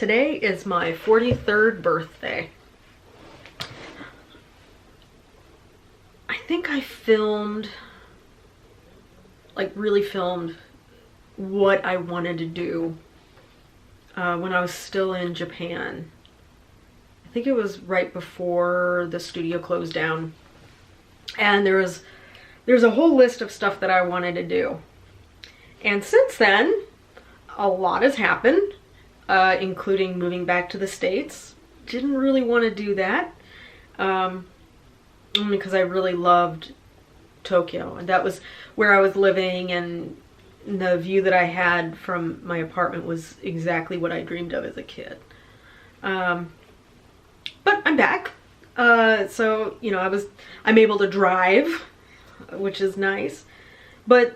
Today is my 43rd birthday. I think I filmed, really filmed what I wanted to do when I was still in Japan. I think it was right before the studio closed down. And there's a whole list of stuff that I wanted to do. And since then, a lot has happened, including moving back to the States. Didn't really want to do that, because I really loved Tokyo. And that was where I was living, and the view that I had from my apartment was exactly what I dreamed of as a kid. But I'm back. So, you know, I'm able to drive, which is nice. But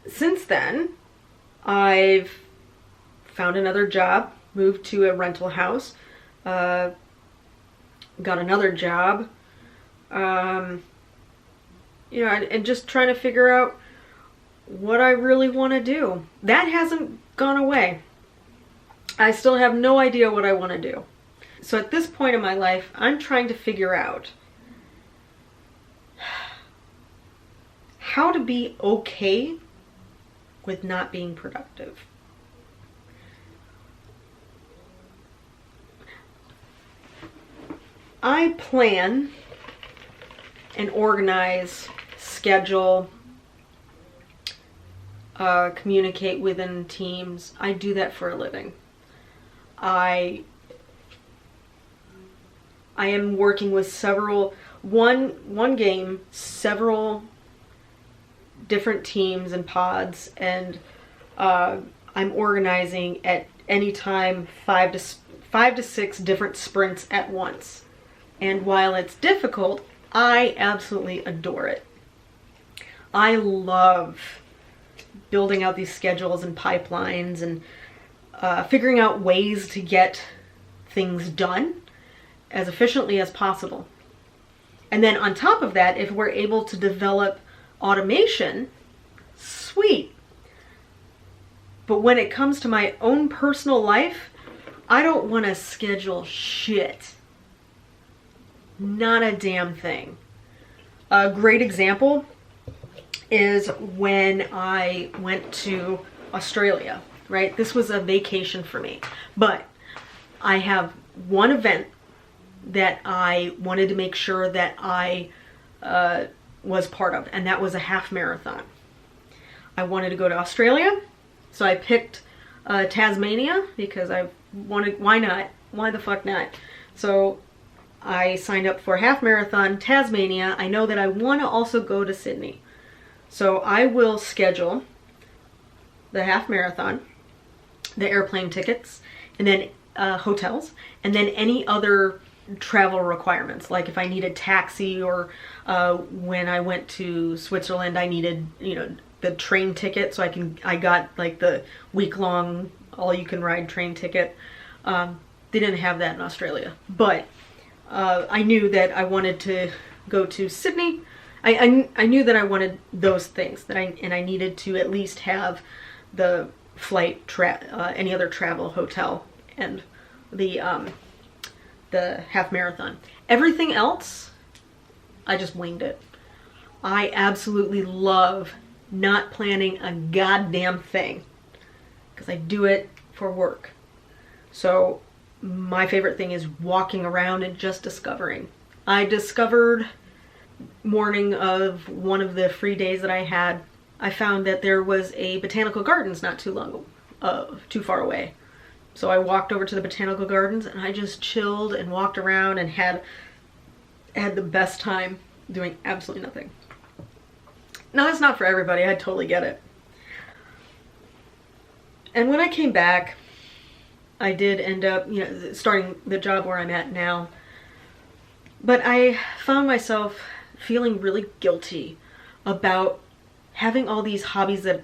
since then, I've found another job, moved to a rental house, got another job, you know, and just trying to figure out what I really want to do. That hasn't gone away. I still have no idea what I want to do. So at this point in my life, I'm trying to figure out how to be okay with not being productive. I plan and organize, schedule, communicate within teams. I do that for a living. I am working with one game, several different teams and pods, and I'm organizing at any time 5 to 6 different sprints at once. And while it's difficult, I absolutely adore it. I love building out these schedules and pipelines and figuring out ways to get things done as efficiently as possible. And then on top of that, if we're able to develop automation, sweet. But when it comes to my own personal life, I don't want to schedule shit. Not a damn thing. A great example is when I went to Australia, right? This was a vacation for me, but I have one event that I wanted to make sure that I was part of, and that was a half marathon. I wanted to go to Australia, so I picked Tasmania because I wanted, why not? Why the fuck not? So I signed up for a half marathon, Tasmania. I know that I want to also go to Sydney. So I will schedule the half marathon, the airplane tickets, and then hotels, and then any other travel requirements, like if I needed taxi, or when I went to Switzerland, I needed, you know, the train ticket, so I got like the week-long all-you-can-ride train ticket. They didn't have that in Australia, but I knew that I wanted to go to Sydney. I knew that I wanted those things, that I needed to at least have the flight, any other travel, hotel, and the half marathon. Everything else, I just winged it. I absolutely love not planning a goddamn thing, because I do it for work. So my favorite thing is walking around and just discovering. I discovered, morning of one of the free days that I had, I found that there was a botanical gardens not too far away. So I walked over to the botanical gardens and I just chilled and walked around and had the best time doing absolutely nothing. Now that's not for everybody, I totally get it. And when I came back, I did end up, you know, starting the job where I'm at now. But I found myself feeling really guilty about having all these hobbies that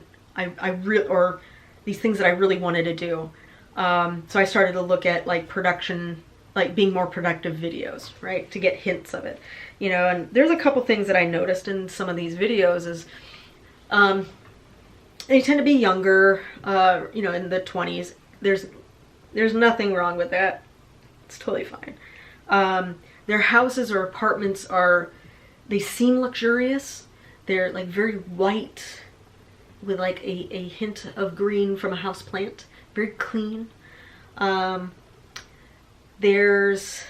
or these things that I really wanted to do. So I started to look at like production, like being more productive videos, right? To get hints of it, you know. And there's a couple things that I noticed in some of these videos is, they tend to be younger, you know, in the 20s. There's There's nothing wrong with that. It's totally fine. Their houses or apartments they seem luxurious. They're like very white with like a hint of green from a house plant. Very clean. There's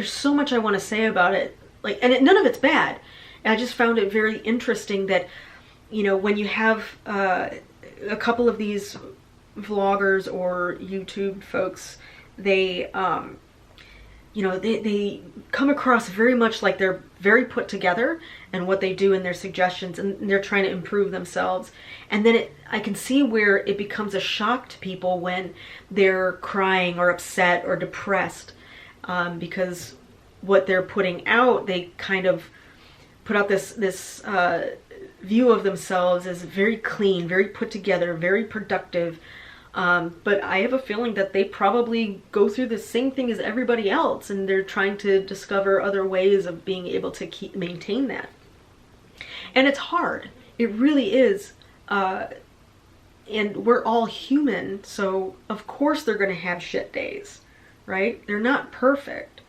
so much I want to say about it. Like, and none of it's bad. I just found it very interesting that, you know, when you have a couple of these vloggers or YouTube folks, they you know, they come across very much like they're very put together and what they do in their suggestions, and they're trying to improve themselves. And then I can see where it becomes a shock to people when they're crying or upset or depressed, because what they're putting out, they kind of put out this view of themselves as very clean, very put together, very productive. But I have a feeling that they probably go through the same thing as everybody else, and they're trying to discover other ways of being able to maintain that. And it's hard. It really is. And we're all human, so of course they're going to have shit days, right? They're not perfect.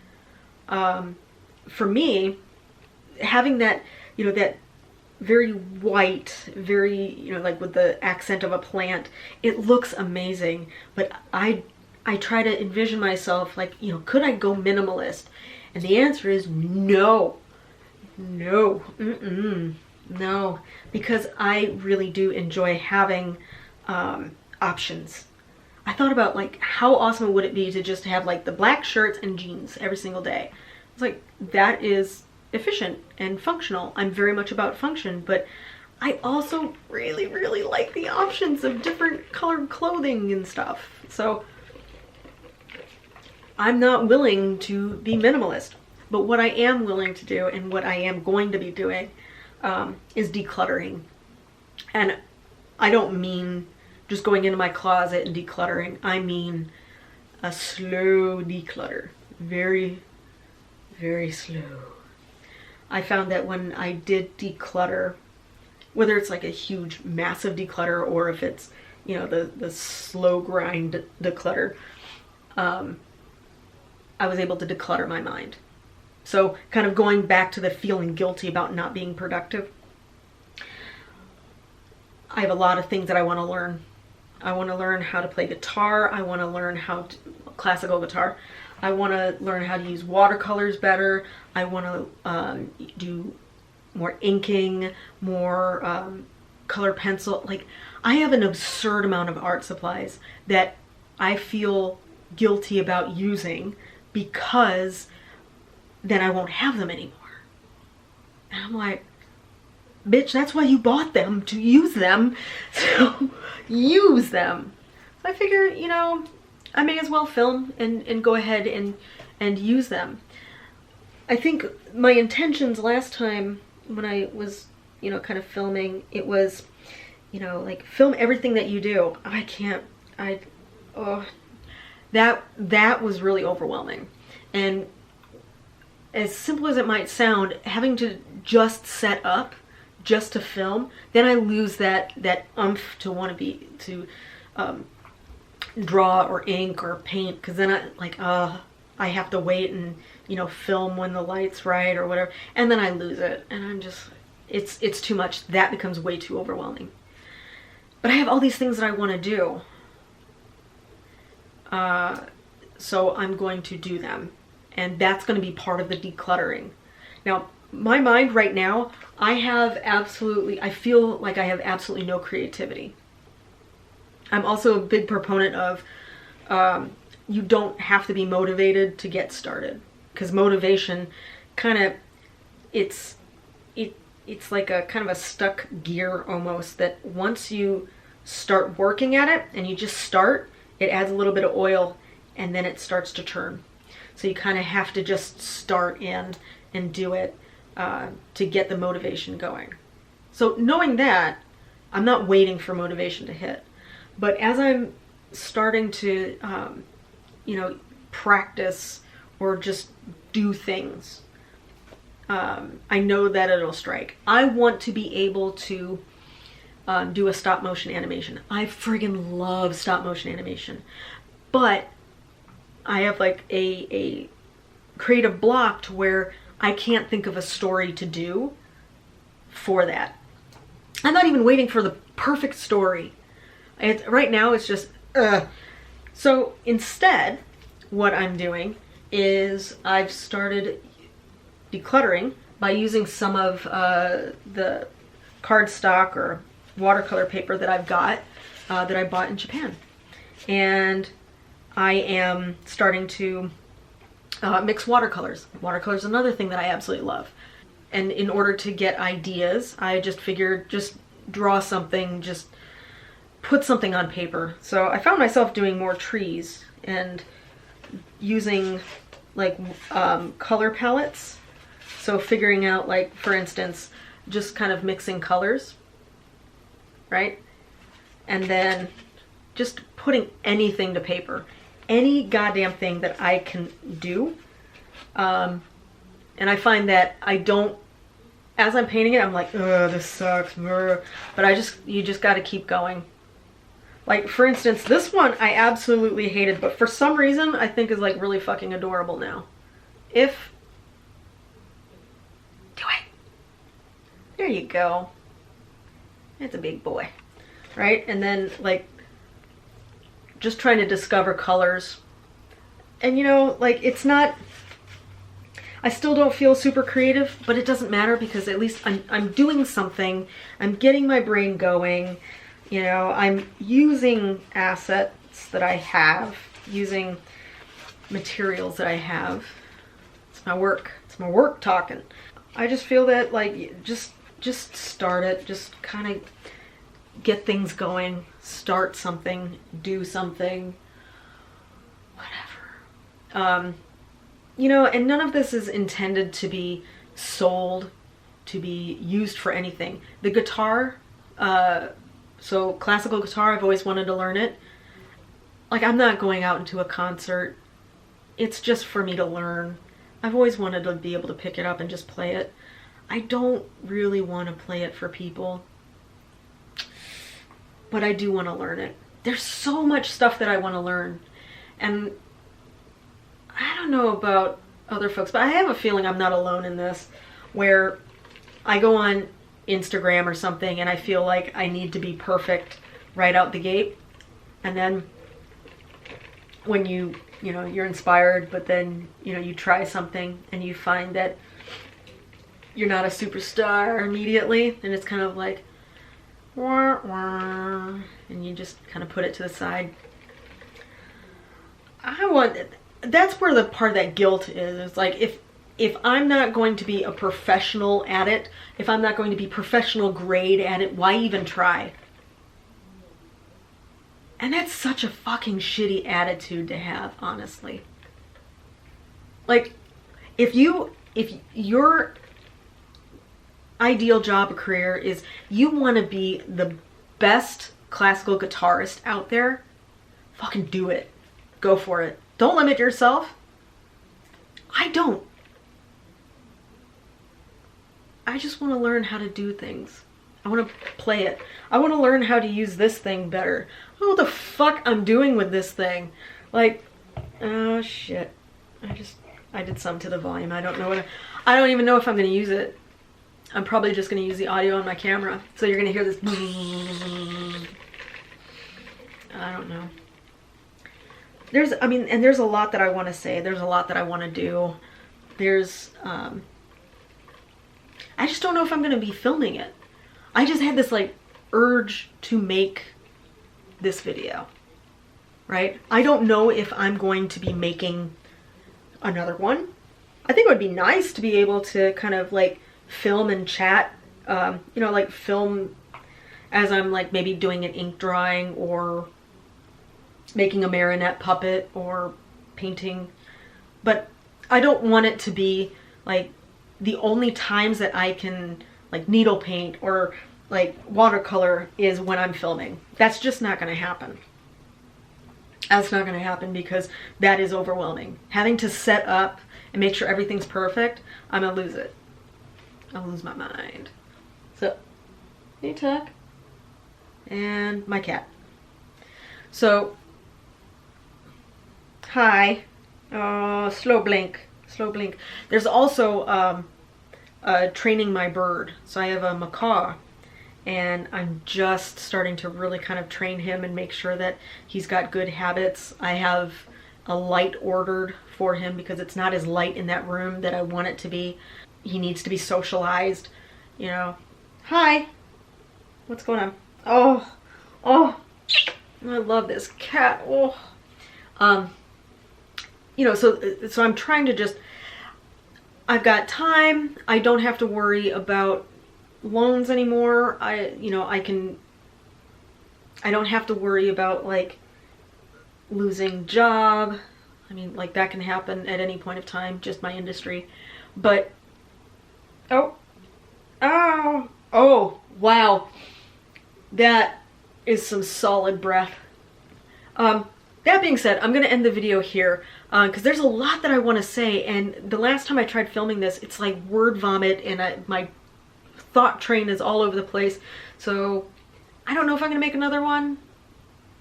For me, having that, you know, that very white, very, you know, like with the accent of a plant, it looks amazing. But I try to envision myself like, you know, could I go minimalist? And the answer is no. No. No. Because I really do enjoy having options. I thought about like how awesome would it be to just have like the black shirts and jeans every single day. It's like, that is efficient and functional. I'm very much about function, but I also really, really like the options of different colored clothing and stuff. So I'm not willing to be minimalist, but what I am willing to do and what I am going to be doing is decluttering. And I don't mean just going into my closet and decluttering. I mean a slow declutter. Very, very slow. I found that when I did declutter, whether it's like a huge, massive declutter or if it's, you know, the slow grind declutter, I was able to declutter my mind. So kind of going back to the feeling guilty about not being productive, I have a lot of things that I want to learn. I want to learn how to play guitar. I want to learn how to, classical guitar. I want to learn how to use watercolors better. I want to do more inking, more color pencil. Like, I have an absurd amount of art supplies that I feel guilty about using because then I won't have them anymore. And I'm like, bitch, that's why you bought them, to use them. So use them. So I figure, you know, I may as well film and go ahead and use them. I think my intentions last time when I was, you know, kind of filming, it was, you know, like, film everything that you do. I can't, that was really overwhelming. And as simple as it might sound, having to just set up, just to film, then I lose that oomph to want to be, to draw or ink or paint, because then I have to wait and, you know, film when the light's right or whatever, and then I lose it, and I'm just, it's too much. That becomes way too overwhelming. But I have all these things that I want to do, so I'm going to do them, and that's going to be part of the decluttering. Now, my mind right now, I feel like I have absolutely no creativity. I'm also a big proponent of you don't have to be motivated to get started, because motivation kind of, it's like a kind of a stuck gear almost, that once you start working at it and you just start, it adds a little bit of oil and then it starts to turn. So you kind of have to just start in and do it to get the motivation going. So knowing that, I'm not waiting for motivation to hit. But as I'm starting to, you know, practice or just do things, I know that it'll strike. I want to be able to do a stop motion animation. I friggin' love stop motion animation. but I have like a creative block to where I can't think of a story to do for that. I'm not even waiting for the perfect story. Right now it's just, So instead, what I'm doing is I've started decluttering by using some of the cardstock or watercolor paper that I've got, that I bought in Japan. And I am starting to mix watercolors. Watercolors is another thing that I absolutely love. And in order to get ideas, I just figured just draw something, just put something on paper. So I found myself doing more trees and using like color palettes. So figuring out, like, for instance, just kind of mixing colors, right? And then just putting anything to paper. Any goddamn thing that I can do. And I find that I don't, as I'm painting it, I'm like, ugh, this sucks. But you just gotta keep going. Like, for instance, this one I absolutely hated, but for some reason I think is like really fucking adorable now. Do it. There you go. It's a big boy, right? And then like just trying to discover colors. And you know, like, it's not, I still don't feel super creative, but it doesn't matter because at least I'm doing something. I'm getting my brain going. You know, I'm using assets that I have, using materials that I have. It's my work. It's my work talking. I just feel that, like, just start it. Just kind of get things going. Start something. Do something. Whatever. You know, and none of this is intended to be sold, to be used for anything. The guitar, so classical guitar, I've always wanted to learn it. Like, I'm not going out into a concert. It's just for me to learn. I've always wanted to be able to pick it up and just play it. I don't really want to play it for people, but I do want to learn it. There's so much stuff that I want to learn. And I don't know about other folks, but I have a feeling I'm not alone in this, where I go on Instagram or something and I feel like I need to be perfect right out the gate. And then when you know, you're inspired, but then, you know, you try something and you find that you're not a superstar immediately, and it's kind of like, wah, wah, and you just kind of put it to the side. That's where the part of that guilt is. It's like, if I'm not going to be a professional at it, if I'm not going to be professional grade at it, why even try? And that's such a fucking shitty attitude to have, honestly. Like, if your ideal job or career is you want to be the best classical guitarist out there, fucking do it. Go for it. Don't limit yourself. I don't. I just want to learn how to do things. I want to play it. I want to learn how to use this thing better. I don't know what the fuck I'm doing with this thing. Like, oh shit. I did some to the volume. I don't even know if I'm going to use it. I'm probably just going to use the audio on my camera. So you're going to hear this. I don't know. There's a lot that I want to say. There's a lot that I want to do. I just don't know if I'm going to be filming it. I just had this like urge to make this video, right? I don't know if I'm going to be making another one. I think it would be nice to be able to kind of like film and chat, you know, like film as I'm like maybe doing an ink drawing or making a marionette puppet or painting. But I don't want it to be like the only times that I can like needle paint or like watercolor is when I'm filming. That's just not going to happen. That's not going to happen because that is overwhelming. Having to set up and make sure everything's perfect, I'm going to lose it. I'll lose my mind. So, hey Tuck. And my cat. So, Hi. Oh, slow blink. Slow blink. There's also training my bird. So I have a macaw, and I'm just starting to really kind of train him and make sure that he's got good habits. I have a light ordered for him because it's not as light in that room that I want it to be. He needs to be socialized, you know. Hi. What's going on? Oh, oh, I love this cat. Oh, you know, so I'm trying to just, I've got time. I don't have to worry about loans anymore. I don't have to worry about like losing job. I mean, like that can happen at any point of time, just my industry. But, oh, wow. That is some solid breath. That being said, I'm going to end the video here because there's a lot that I want to say, and the last time I tried filming this, it's like word vomit and my thought train is all over the place. So I don't know if I'm going to make another one.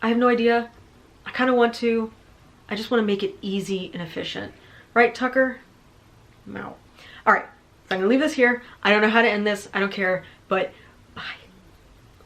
I have no idea. I kind of want to. I just want to make it easy and efficient. Right, Tucker? No. All right, so I'm going to leave this here. I don't know how to end this. I don't care, but bye.